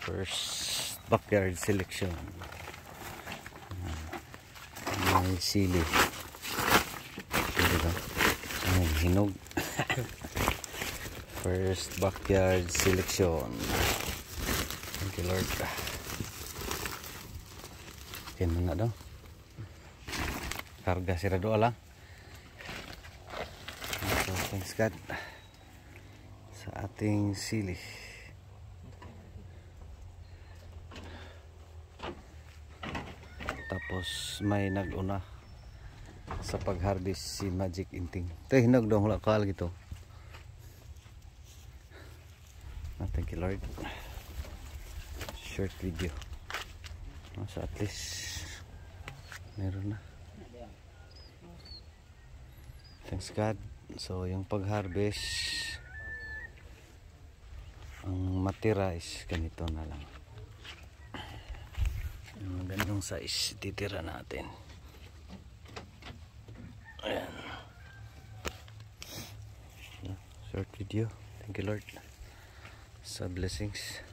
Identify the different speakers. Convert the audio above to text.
Speaker 1: First backyard selection. May sili. Diba? Ay, hinog. First backyard selection. Thank you, Lord. Yan na daw. Karga sirado lang. So, thanks God sa ating sili. Tapos may nag-una sa pag-harvest si Magic Inting. Ito hinog daw wala kaal gito. Thank you, Lord. Short video. So at least meron na. Thanks God. So yung pag-harvest, ang matira is ganito na lang. Yung ganitong size titira natin. Ayan. Short video. Thank you, Lord, sa blessings.